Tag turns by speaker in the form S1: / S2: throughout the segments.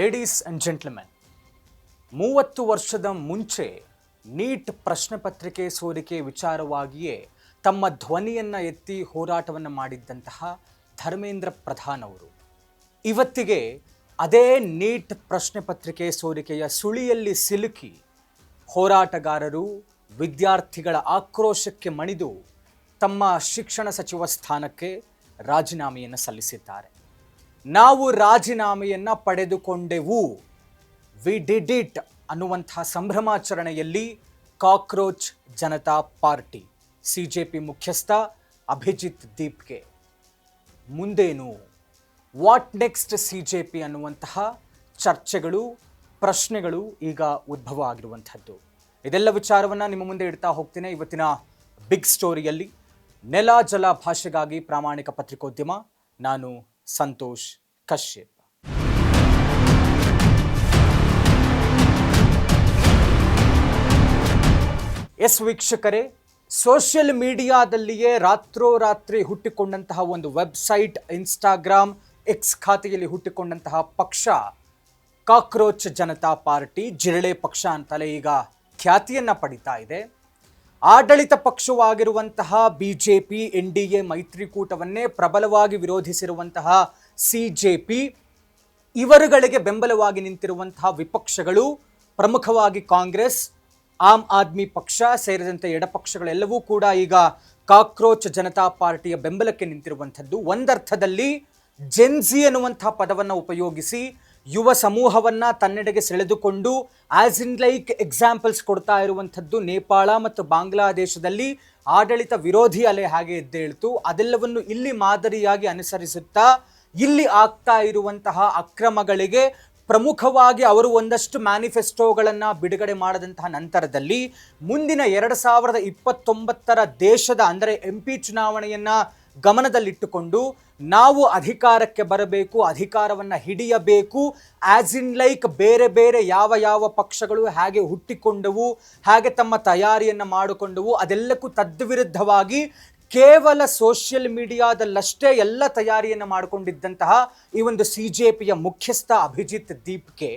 S1: Ladies and gentlemen, 30 ವರ್ಷದ ಮುಂಚೆ neat ಪ್ರಶ್ನೆ ಪತ್ರಿಕೆ ಸೋರಿಕೆ ವಿಚಾರವಾಗಿಯೇ ತಮ್ಮ ಧ್ವನಿಯನ್ನು ಎತ್ತಿ ಹೋರಾಟವನ್ನು ಮಾಡಿದ್ದಂತಹ ಧರ್ಮೇಂದ್ರ ಪ್ರಧಾನ್ ಅವರು ಇವತ್ತಿಗೆ ಅದೇ ನೀಟ್ ಪ್ರಶ್ನೆ ಪತ್ರಿಕೆ ಸೋರಿಕೆಯ ಸುಳಿಯಲ್ಲಿ ಸಿಲುಕಿ ಹೋರಾಟಗಾರರು ವಿದ್ಯಾರ್ಥಿಗಳ ಆಕ್ರೋಶಕ್ಕೆ ಮಣಿದು ತಮ್ಮ ಶಿಕ್ಷಣ ಸಚಿವ ಸ್ಥಾನಕ್ಕೆ ರಾಜೀನಾಮೆಯನ್ನು ಸಲ್ಲಿಸಿದ್ದಾರೆ. ನಾವು ರಾಜೀನಾಮೆಯನ್ನು ಪಡೆದುಕೊಂಡೆವು, ವಿ ಡಿಡ್ ಇಟ್ ಅನ್ನುವಂತಹ ಸಂಭ್ರಮಾಚರಣೆಯಲ್ಲಿ ಕಾಕ್ರೋಚ್ ಜನತಾ ಪಾರ್ಟಿ ಸಿಜೆಪಿ ಮುಖ್ಯಸ್ಥ ಅಭಿಜಿತ್ ದೀಪ್ಗೆ ಮುಂದೇನು, ವಾಟ್ ನೆಕ್ಸ್ಟ್ ಸಿಜೆಪಿ ಅನ್ನುವಂತಹ ಚರ್ಚೆಗಳು, ಪ್ರಶ್ನೆಗಳು ಈಗ ಉದ್ಭವ ಆಗಿರುವಂಥದ್ದು. ಇದೆಲ್ಲ ವಿಚಾರವನ್ನು ನಿಮ್ಮ ಮುಂದೆ ಇಡ್ತಾ ಹೋಗ್ತೇನೆ ಇವತ್ತಿನ ಬಿಗ್ ಸ್ಟೋರಿಯಲ್ಲಿ. ನೆಲ ಜಲ ಭಾಷೆಗಾಗಿ ಪ್ರಾಮಾಣಿಕ ಪತ್ರಿಕೋದ್ಯಮ, ನಾನು ಸಂತೋಷ್ ಕಶ್ಯಪ್. ಎಸ್ ವೀಕ್ಷಕರೇ, ಸೋಷಿಯಲ್ ಮೀಡಿಯಾದಲ್ಲಿಯೇ ರಾತ್ರೋರಾತ್ರಿ ಹುಟ್ಟಿಕೊಂಡಂತಹ ಒಂದು ವೆಬ್ಸೈಟ್, ಇನ್ಸ್ಟಾಗ್ರಾಮ್, ಎಕ್ಸ್ ಖಾತೆಯಲ್ಲಿ ಹುಟ್ಟಿಕೊಂಡಂತಹ ಪಕ್ಷ ಕಾಕ್ರೋಚ್ ಜನತಾ ಪಾರ್ಟಿ, ಜಿರಳೆ ಪಕ್ಷ ಅಂತಲೇ ಈಗ ಖ್ಯಾತಿಯನ್ನು ಪಡಿತಾ ಇದೆ. ಆಡಳಿತ ಪಕ್ಷವಾಗಿರುವಂತಹ ಬಿಜೆಪಿ, NDA ಮೈತ್ರಿಕೂಟವನ್ನೇ ಪ್ರಬಲವಾಗಿ ವಿರೋಧಿಸಿರುವಂತಹ ಸಿಜೆಪಿ, ಇವರುಗಳಿಗೆ ಬೆಂಬಲವಾಗಿ ನಿಂತಿರುವಂತಹ ವಿಪಕ್ಷಗಳು, ಪ್ರಮುಖವಾಗಿ ಕಾಂಗ್ರೆಸ್, ಆಮ್ ಆದ್ಮಿ ಪಕ್ಷ ಸೇರಿದಂತೆ ಎಡಪಕ್ಷಗಳೆಲ್ಲವೂ ಕೂಡ ಈಗ ಕಾಕ್ರೋಚ್ ಜನತಾ ಪಾರ್ಟಿಯ ಬೆಂಬಲಕ್ಕೆ ನಿಂತಿರುವಂಥದ್ದು. ಒಂದರ್ಥದಲ್ಲಿ ಜೆನ್ಜಿ ಅನ್ನುವಂತಹ ಪದವನ್ನು ಉಪಯೋಗಿಸಿ ಯುವ ಸಮೂಹವನ್ನು ತನ್ನೆಡೆಗೆ ಸೆಳೆದುಕೊಂಡು ಆಸ್ ಇನ್ ಲೈಕ್ ಎಕ್ಸಾಂಪಲ್ಸ್ ಕೊಡ್ತಾ ಇರುವಂಥದ್ದು ನೇಪಾಳ ಮತ್ತು ಬಾಂಗ್ಲಾದೇಶದಲ್ಲಿ ಆಡಳಿತ ವಿರೋಧಿ ಅಲೆ ಹಾಗೆ ಎದ್ದೇಳ್ತು. ಅದೆಲ್ಲವನ್ನು ಇಲ್ಲಿ ಮಾದರಿಯಾಗಿ ಅನುಸರಿಸುತ್ತಾ ಇಲ್ಲಿ ಆಗ್ತಾ ಇರುವಂತಹ ಅಕ್ರಮಗಳಿಗೆ ಪ್ರಮುಖವಾಗಿ ಅವರು ಒಂದಷ್ಟು ಮ್ಯಾನಿಫೆಸ್ಟೋಗಳನ್ನು ಬಿಡುಗಡೆ ಮಾಡದಂತಹ ನಂತರದಲ್ಲಿ ಮುಂದಿನ 2029 ದೇಶದ ಅಂದರೆ MP ಚುನಾವಣೆಯನ್ನು ಗಮನದಲ್ಲಿಟ್ಟುಕೊಂಡು ನಾವು ಅಧಿಕಾರಕ್ಕೆ ಬರಬೇಕು, ಅಧಿಕಾರವನ್ನು ಹಿಡಿಯಬೇಕು, ಆಸ್ ಇನ್ ಲೈಕ್ ಬೇರೆ ಬೇರೆ ಯಾವ ಪಕ್ಷಗಳು ಹೇಗೆ ಹುಟ್ಟಿಕೊಂಡವು, ಹೇಗೆ ತಮ್ಮ ತಯಾರಿಯನ್ನು ಮಾಡಿಕೊಂಡವು, ಅದೆಲ್ಲಕ್ಕೂ ತದ್ವಿರುದ್ಧವಾಗಿ ಕೇವಲ ಸೋಷಿಯಲ್ ಮೀಡಿಯಾದಲ್ಲಷ್ಟೇ ಎಲ್ಲ ತಯಾರಿಯನ್ನು ಮಾಡಿಕೊಂಡಿದ್ದಂತಹ ಈ ಒಂದು ಸಿಜೆಪಿಯ ಮುಖ್ಯಸ್ಥ ಅಭಿಜಿತ್ ದೀಪ್ಗೆ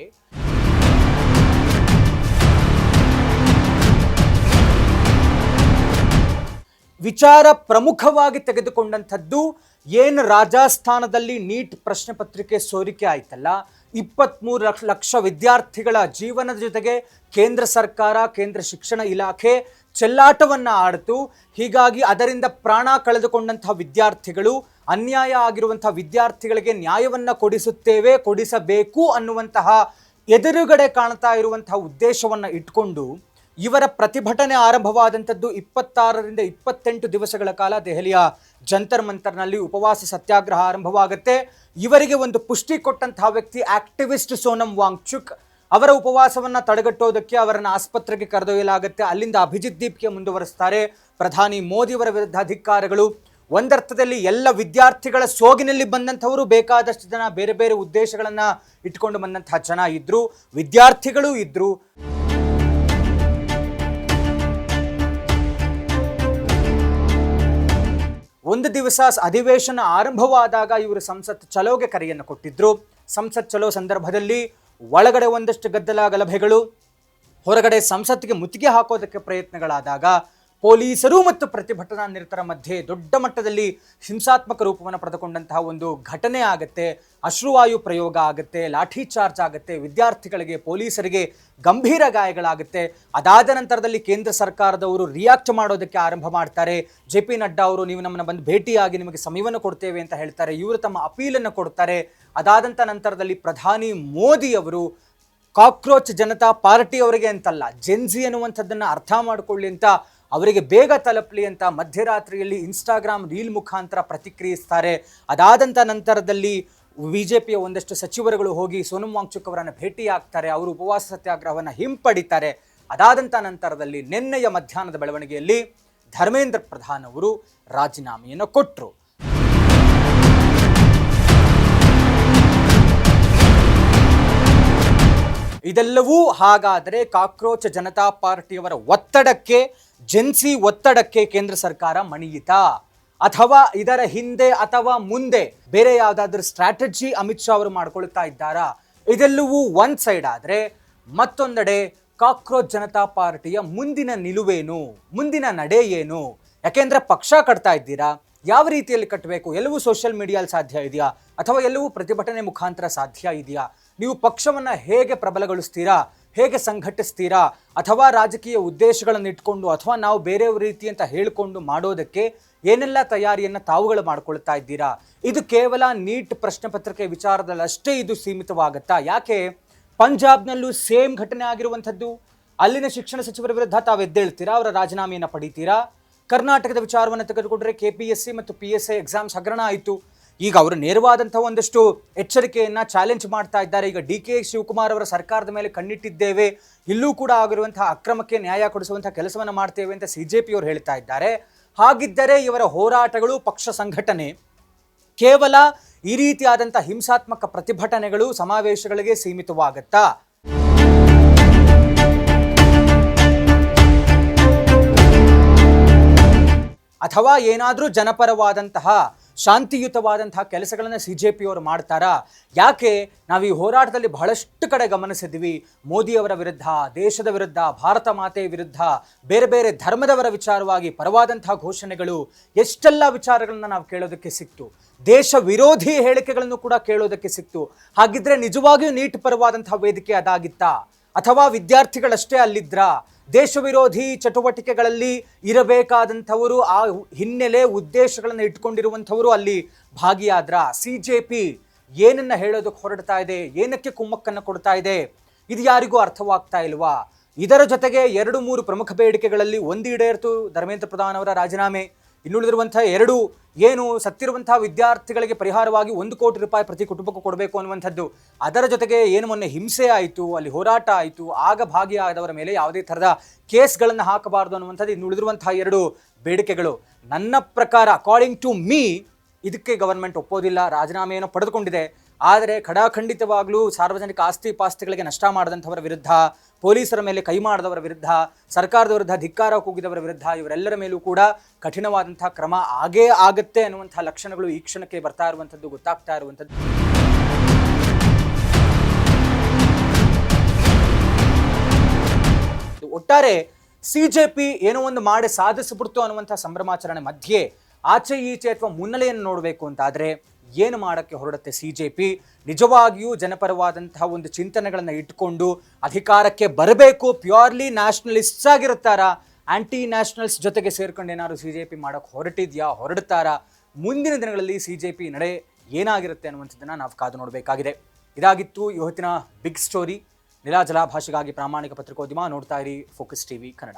S1: ವಿಚಾರ ಪ್ರಮುಖವಾಗಿ ತೆಗೆದುಕೊಂಡಂಥದ್ದು ಏನು ರಾಜಸ್ಥಾನದಲ್ಲಿ ನೀಟ್ ಪ್ರಶ್ನೆ ಪತ್ರಿಕೆ ಸೋರಿಕೆ ಆಯ್ತಲ್ಲ, 23 ಲಕ್ಷ ವಿದ್ಯಾರ್ಥಿಗಳ ಜೀವನದ ಜೊತೆಗೆ ಕೇಂದ್ರ ಸರ್ಕಾರ, ಕೇಂದ್ರ ಶಿಕ್ಷಣ ಇಲಾಖೆ ಚೆಲ್ಲಾಟವನ್ನು ಆಡಿತು. ಹೀಗಾಗಿ ಅದರಿಂದ ಪ್ರಾಣ ಕಳೆದುಕೊಂಡಂತಹ ವಿದ್ಯಾರ್ಥಿಗಳು, ಅನ್ಯಾಯ ಆಗಿರುವಂತಹ ವಿದ್ಯಾರ್ಥಿಗಳಿಗೆ ನ್ಯಾಯವನ್ನು ಕೊಡಿಸಬೇಕು ಅನ್ನುವಂತಹ ಎದುರುಗಡೆ ಕಾಣ್ತಾ ಇರುವಂತಹ ಉದ್ದೇಶವನ್ನು ಇಟ್ಕೊಂಡು ಇವರ ಪ್ರತಿಭಟನೆ ಆರಂಭವಾದಂಥದ್ದು. 26ರಿಂದ 28 ದಿವಸಗಳ ಕಾಲ ದೆಹಲಿಯ ಜಂತರ್ ಮಂತರ್ನಲ್ಲಿ ಉಪವಾಸ ಸತ್ಯಾಗ್ರಹ ಆರಂಭವಾಗುತ್ತೆ. ಇವರಿಗೆ ಒಂದು ಪುಷ್ಟಿ ಕೊಟ್ಟಂತಹ ವ್ಯಕ್ತಿ ಆಕ್ಟಿವಿಸ್ಟ್ ಸೋನಮ್ ವಾಂಗ್ಚುಕ್. ಅವರ ಉಪವಾಸವನ್ನು ತಡೆಗಟ್ಟೋದಕ್ಕೆ ಅವರನ್ನು ಆಸ್ಪತ್ರೆಗೆ ಕರೆದೊಯ್ಯಲಾಗುತ್ತೆ. ಅಲ್ಲಿಂದ ಅಭಿಜಿತ್ ದೀಪ್ಗೆ ಮುಂದುವರಿಸ್ತಾರೆ. ಪ್ರಧಾನಿ ಮೋದಿಯವರ ವಿರುದ್ಧ ಅಧಿಕಾರಿಗಳು, ಒಂದರ್ಥದಲ್ಲಿ ಎಲ್ಲ ವಿದ್ಯಾರ್ಥಿಗಳ ಸೋಗಿನಲ್ಲಿ ಬಂದಂಥವರು, ಬೇಕಾದಷ್ಟು ಜನ ಬೇರೆ ಬೇರೆ ಉದ್ದೇಶಗಳನ್ನು ಇಟ್ಕೊಂಡು ಬಂದಂತಹ ಜನ ಇದ್ರು, ವಿದ್ಯಾರ್ಥಿಗಳು ಇದ್ರು. ಒಂದು ದಿವಸ ಅಧಿವೇಶನ ಆರಂಭವಾದಾಗ ಇವರು ಸಂಸತ್ ಚಲೋಗೆ ಕರೆಯನ್ನು ಕೊಟ್ಟಿದ್ರು. ಸಂಸತ್ ಚಲೋ ಸಂದರ್ಭದಲ್ಲಿ ಒಳಗಡೆ ಒಂದಷ್ಟು ಗದ್ದಲ ಗಲಭೆಗಳು, ಹೊರಗಡೆ ಸಂಸತ್ತಿಗೆ ಮುತ್ತಿಗೆ ಹಾಕೋದಕ್ಕೆ ಪ್ರಯತ್ನಗಳಾದಾಗ ಪೊಲೀಸರು ಮತ್ತು ಪ್ರತಿಭಟನಾ ನಿರತರ ಮಧ್ಯೆ ದೊಡ್ಡ ಮಟ್ಟದಲ್ಲಿ ಹಿಂಸಾತ್ಮಕ ರೂಪವನ್ನು ಪಡೆದುಕೊಂಡಂತಹ ಒಂದು ಘಟನೆ ಆಗುತ್ತೆ. ಅಶ್ರುವಾಯು ಪ್ರಯೋಗ ಆಗುತ್ತೆ, ಲಾಠಿ ಚಾರ್ಜ್ ಆಗುತ್ತೆ, ವಿದ್ಯಾರ್ಥಿಗಳಿಗೆ, ಪೊಲೀಸರಿಗೆ ಗಂಭೀರ ಗಾಯಗಳಾಗುತ್ತೆ. ಅದಾದ ನಂತರದಲ್ಲಿ ಕೇಂದ್ರ ಸರ್ಕಾರದವರು ರಿಯಾಕ್ಟ್ ಮಾಡೋದಕ್ಕೆ ಆರಂಭ ಮಾಡ್ತಾರೆ. JP ನಡ್ಡಾ ಅವರು, ನೀವು ನಮ್ಮನ್ನು ಬಂದು ಭೇಟಿಯಾಗಿ ನಿಮಗೆ ಸಮಯವನ್ನು ಕೊಡ್ತೇವೆ ಅಂತ ಹೇಳ್ತಾರೆ. ಇವರು ತಮ್ಮ ಅಪೀಲನ್ನು ಕೊಡ್ತಾರೆ. ಅದಾದಂಥ ನಂತರದಲ್ಲಿ ಪ್ರಧಾನಿ ಮೋದಿ ಅವರು ಕಾಕ್ರೋಚ್ ಜನತಾ ಪಾರ್ಟಿಯವರಿಗೆ ಅಂತಲ್ಲ, ಜೆನ್ಜಿ ಅನ್ನುವಂಥದ್ದನ್ನು ಅರ್ಥ ಮಾಡಿಕೊಳ್ಳಿ ಅಂತ, ಅವರಿಗೆ ಬೇಗ ತಲುಪಲಿ ಅಂತ ಮಧ್ಯರಾತ್ರಿಯಲ್ಲಿ ಇನ್ಸ್ಟಾಗ್ರಾಮ್ ರೀಲ್ ಮುಖಾಂತರ ಪ್ರತಿಕ್ರಿಯಿಸ್ತಾರೆ. ಅದಾದಂಥ ನಂತರದಲ್ಲಿ ಬಿಜೆಪಿಯ ಒಂದಷ್ಟು ಸಚಿವರುಗಳು ಹೋಗಿ ಸೋನಮ್ ವಾಂಗ್ಚುಕ್ ಅವರನ್ನು ಭೇಟಿಯಾಗ್ತಾರೆ. ಅವರು ಉಪವಾಸ ಸತ್ಯಾಗ್ರಹವನ್ನು ಹಿಂಪಡಿತಾರೆ. ಅದಾದಂಥ ನಂತರದಲ್ಲಿ ನಿನ್ನೆಯ ಮಧ್ಯಾಹ್ನದ ಬೆಳವಣಿಗೆಯಲ್ಲಿ ಧರ್ಮೇಂದ್ರ ಪ್ರಧಾನ್ ಅವರು ರಾಜೀನಾಮೆಯನ್ನು ಕೊಟ್ಟರು. ಇದೆಲ್ಲವೂ ಹಾಗಾದರೆ ಕಾಕ್ರೋಚ್ ಜನತಾ ಪಾರ್ಟಿಯವರ ಒತ್ತಡಕ್ಕೆ, ಜೆನ್ಸಿ ಒತ್ತಡಕ್ಕೆ ಕೇಂದ್ರ ಸರ್ಕಾರ ಮಣಿಯಿತಾ, ಅಥವಾ ಇದರ ಹಿಂದೆ ಅಥವಾ ಮುಂದೆ ಬೇರೆ ಯಾವುದಾದ್ರೂ ಸ್ಟ್ರಾಟಜಿ ಅಮಿತ್ ಶಾ ಅವರು ಮಾಡ್ಕೊಳ್ತಾ ಇದ್ದಾರಾ? ಇದೆಲ್ಲವೂ ಒಂದು ಸೈಡ್ ಆದರೆ ಮತ್ತೊಂದೆಡೆ ಕಾಕ್ರೋಚ್ ಜನತಾ ಪಾರ್ಟಿಯ ಮುಂದಿನ ನಿಲುವೇನು, ಮುಂದಿನ ನಡೆ ಏನು? ಯಾಕೆಂದರೆ ಪಕ್ಷ ಕಟ್ತಾ ಇದ್ದೀರಾ, ಯಾವ ರೀತಿಯಲ್ಲಿ ಕಟ್ಟಬೇಕು? ಎಲ್ಲವೂ ಸೋಷಿಯಲ್ ಮೀಡಿಯಲ್ಲಿ ಸಾಧ್ಯ ಇದೆಯಾ ಅಥವಾ ಎಲ್ಲವೂ ಪ್ರತಿಭಟನೆ ಮುಖಾಂತರ ಸಾಧ್ಯ ಇದೆಯಾ? ನೀವು ಪಕ್ಷವನ್ನು ಹೇಗೆ ಪ್ರಬಲಗೊಳಿಸ್ತೀರಾ, ಹೇಗೆ ಸಂಘಟಿಸ್ತೀರಾ, ಅಥವಾ ರಾಜಕೀಯ ಉದ್ದೇಶಗಳನ್ನು ಇಟ್ಕೊಂಡು ಅಥವಾ ನಾವು ಬೇರೆಯವ್ರ ರೀತಿ ಅಂತ ಹೇಳಿಕೊಂಡು ಮಾಡೋದಕ್ಕೆ ಏನೆಲ್ಲ ತಯಾರಿಯನ್ನು ತಾವುಗಳು ಮಾಡ್ಕೊಳ್ತಾ ಇದ್ದೀರಾ? ಇದು ಕೇವಲ ನೀಟ್ ಪ್ರಶ್ನೆ ಪತ್ರಿಕೆ ವಿಚಾರದಲ್ಲಷ್ಟೇ ಇದು ಸೀಮಿತವಾಗುತ್ತಾ? ಯಾಕೆ ಪಂಜಾಬ್ನಲ್ಲೂ ಸೇಮ್ ಘಟನೆ ಆಗಿರುವಂಥದ್ದು, ಅಲ್ಲಿನ ಶಿಕ್ಷಣ ಸಚಿವರ ವಿರುದ್ಧ ತಾವು ಎದ್ದೇಳ್ತೀರಾ, ಅವರ ರಾಜೀನಾಮೆಯನ್ನು ಪಡಿತೀರಾ? ಕರ್ನಾಟಕದ ವಿಚಾರವನ್ನು ತೆಗೆದುಕೊಂಡ್ರೆ KPSC ಮತ್ತು PSI ಎಕ್ಸಾಮ್ಸ್ ಹಗರಣ ಆಯಿತು. ಈಗ ಅವರು ನೇರವಾದಂಥ ಒಂದಷ್ಟು ಎಚ್ಚರಿಕೆಯನ್ನು ಚಾಲೆಂಜ್ ಮಾಡ್ತಾ ಇದ್ದಾರೆ. ಈಗ DK ಶಿವಕುಮಾರ್ ಅವರ ಸರ್ಕಾರದ ಮೇಲೆ ಕಣ್ಣಿಟ್ಟಿದ್ದೇವೆ, ಇಲ್ಲೂ ಕೂಡ ಆಗಿರುವಂತಹ ಅಕ್ರಮಕ್ಕೆ ನ್ಯಾಯ ಕೊಡಿಸುವಂಥ ಕೆಲಸವನ್ನು ಮಾಡ್ತೇವೆ ಅಂತ CJP ಅವರು ಹೇಳ್ತಾ ಇದ್ದಾರೆ. ಹಾಗಿದ್ದರೆ ಇವರ ಹೋರಾಟಗಳು, ಪಕ್ಷ ಸಂಘಟನೆ ಕೇವಲ ಈ ರೀತಿಯಾದಂಥ ಹಿಂಸಾತ್ಮಕ ಪ್ರತಿಭಟನೆಗಳು, ಸಮಾವೇಶಗಳಿಗೆ ಸೀಮಿತವಾಗುತ್ತಾ? ಅಥವಾ ಏನಾದರೂ ಜನಪರವಾದಂತಹ ಶಾಂತಿಯುತವಾದಂತಹ ಕೆಲಸಗಳನ್ನು CJP ಅವರು ಮಾಡ್ತಾರಾ? ಯಾಕೆ ನಾವು ಈ ಹೋರಾಟದಲ್ಲಿ ಬಹಳಷ್ಟು ಕಡೆ ಗಮನಿಸಿದ್ವಿ, ಮೋದಿಯವರ ವಿರುದ್ಧ, ದೇಶದ ವಿರುದ್ಧ, ಭಾರತ ಮಾತೆಯ ವಿರುದ್ಧ, ಬೇರೆ ಬೇರೆ ಧರ್ಮದವರ ವಿಚಾರವಾಗಿ ಪರವಾದಂತಹ ಘೋಷಣೆಗಳು, ಎಷ್ಟೆಲ್ಲ ವಿಚಾರಗಳನ್ನ ನಾವು ಕೇಳೋದಕ್ಕೆ ಸಿಕ್ತು. ದೇಶ ವಿರೋಧಿ ಹೇಳಿಕೆಗಳನ್ನು ಕೂಡ ಕೇಳೋದಕ್ಕೆ ಸಿಕ್ತು. ಹಾಗಿದ್ರೆ ನಿಜವಾಗಿಯೂ ನೀಟ್ ಪರವಾದಂತಹ ವೇದಿಕೆ ಅದಾಗಿತ್ತಾ ಅಥವಾ ವಿದ್ಯಾರ್ಥಿಗಳಷ್ಟೇ ಅಲ್ಲಿದ್ರಾ? ದೇಶ ವಿರೋಧಿ ಚಟುವಟಿಕೆಗಳಲ್ಲಿ ಇರಬೇಕಾದಂಥವರು, ಆ ಹಿನ್ನೆಲೆ ಉದ್ದೇಶಗಳನ್ನು ಇಟ್ಕೊಂಡಿರುವಂಥವರು ಅಲ್ಲಿ ಭಾಗಿಯಾದ್ರ? CJP ಏನನ್ನ ಹೇಳೋದಕ್ಕೆ ಹೊರಡ್ತಾ ಇದೆ, ಏನಕ್ಕೆ ಕುಮ್ಮಕ್ಕನ್ನು ಕೊಡ್ತಾ ಇದೆ, ಇದು ಯಾರಿಗೂ ಅರ್ಥವಾಗ್ತಾ ಇಲ್ವಾ? ಇದರ ಜೊತೆಗೆ 2-3 ಪ್ರಮುಖ ಬೇಡಿಕೆಗಳಲ್ಲಿ ಒಂದು ಈಡೇರಿತು, ಧರ್ಮೇಂದ್ರ ಪ್ರಧಾನ್ ಅವರ ರಾಜೀನಾಮೆ. ಇನ್ನುಳಿದಿರುವಂಥ 2 ಏನು ಸತ್ತಿರುವಂತಹ ವಿದ್ಯಾರ್ಥಿಗಳಿಗೆ ಪರಿಹಾರವಾಗಿ 1 ಕೋಟಿ ರೂಪಾಯಿ ಪ್ರತಿ ಕುಟುಂಬಕ್ಕೂ ಕೊಡಬೇಕು ಅನ್ನುವಂಥದ್ದು. ಅದರ ಜೊತೆಗೆ ಏನು ಮೊನ್ನೆ ಹಿಂಸೆ ಆಯಿತು, ಅಲ್ಲಿ ಹೋರಾಟ ಆಯಿತು, ಆಗ ಭಾಗಿಯಾದವರ ಮೇಲೆ ಯಾವುದೇ ಥರದ ಕೇಸ್ಗಳನ್ನು ಹಾಕಬಾರ್ದು ಅನ್ನುವಂಥದ್ದು ಇನ್ನುಳಿದಿರುವಂತಹ 2 ಬೇಡಿಕೆಗಳು. ನನ್ನ ಪ್ರಕಾರ, ಅಕಾರ್ಡಿಂಗ್ ಟು ಮೀ, ಇದಕ್ಕೆ ಗವರ್ಮೆಂಟ್ ಒಪ್ಪೋದಿಲ್ಲ. ರಾಜೀನಾಮೆಯನ್ನು ಪಡೆದುಕೊಂಡಿದೆ, ಆದರೆ ಖಡಾಖಂಡಿತವಾಗ್ಲೂ ಸಾರ್ವಜನಿಕ ಆಸ್ತಿ ಪಾಸ್ತಿಗಳಿಗೆ ನಷ್ಟ ಮಾಡಿದಂಥವರ ವಿರುದ್ಧ, ಪೊಲೀಸರ ಮೇಲೆ ಕೈ ಮಾಡಿದವರ ವಿರುದ್ಧ, ಸರ್ಕಾರದ ವಿರುದ್ಧ ಧಿಕ್ಕಾರ ಕೂಗಿದವರ ವಿರುದ್ಧ, ಇವರೆಲ್ಲರ ಮೇಲೂ ಕೂಡ ಕಠಿಣವಾದಂತಹ ಕ್ರಮ ಆಗೇ ಆಗುತ್ತೆ ಅನ್ನುವಂಥ ಲಕ್ಷಣಗಳು ಈ ಕ್ಷಣಕ್ಕೆ ಬರ್ತಾ ಇರುವಂಥದ್ದು, ಗೊತ್ತಾಗ್ತಾ ಇರುವಂಥದ್ದು. ಒಟ್ಟಾರೆ CJP ಏನೋ ಒಂದು ಮಾಡಿ ಸಾಧಿಸಿಬಿಡ್ತು ಅನ್ನುವಂಥ ಸಂಭ್ರಮಾಚರಣೆ ಮಧ್ಯೆ ಆಚೆ ಈಚೆ ಅಥವಾ ಮುನ್ನೆಲೆಯನ್ನು ನೋಡಬೇಕು ಅಂತಾದರೆ ಏನು ಮಾಡೋಕ್ಕೆ ಹೊರಡುತ್ತೆ CJP? ನಿಜವಾಗಿಯೂ ಜನಪರವಾದಂತಹ ಒಂದು ಚಿಂತನೆಗಳನ್ನು ಇಟ್ಕೊಂಡು ಅಧಿಕಾರಕ್ಕೆ ಬರಬೇಕು, ಪ್ಯೂರ್ಲಿ ನ್ಯಾಷನಲಿಸ್ಟ್ಸ್ ಆಗಿರುತ್ತಾರಾ? ಆಂಟಿ ನ್ಯಾಷನಲ್ಸ್ ಜೊತೆಗೆ ಸೇರ್ಕೊಂಡು ಏನಾದ್ರು CJP ಮಾಡೋಕ್ಕೆ ಹೊರಡ್ತಾರಾ? ಮುಂದಿನ ದಿನಗಳಲ್ಲಿ CJP ನಡೆ ಏನಾಗಿರುತ್ತೆ ಅನ್ನುವಂಥದ್ದನ್ನು ನಾವು ಕಾದು ನೋಡಬೇಕಾಗಿದೆ. ಇದಾಗಿತ್ತು ಇವತ್ತಿನ ಬಿಗ್ ಸ್ಟೋರಿ. ನಿಲಾಜಲ ಭಾಷೆಗಾಗಿ ಪ್ರಾಮಾಣಿಕ ಪತ್ರಿಕೋದ್ಯಮ. ನೋಡ್ತಾ ಇರಿ ಫೋಕಸ್ TV ಕನ್ನಡ.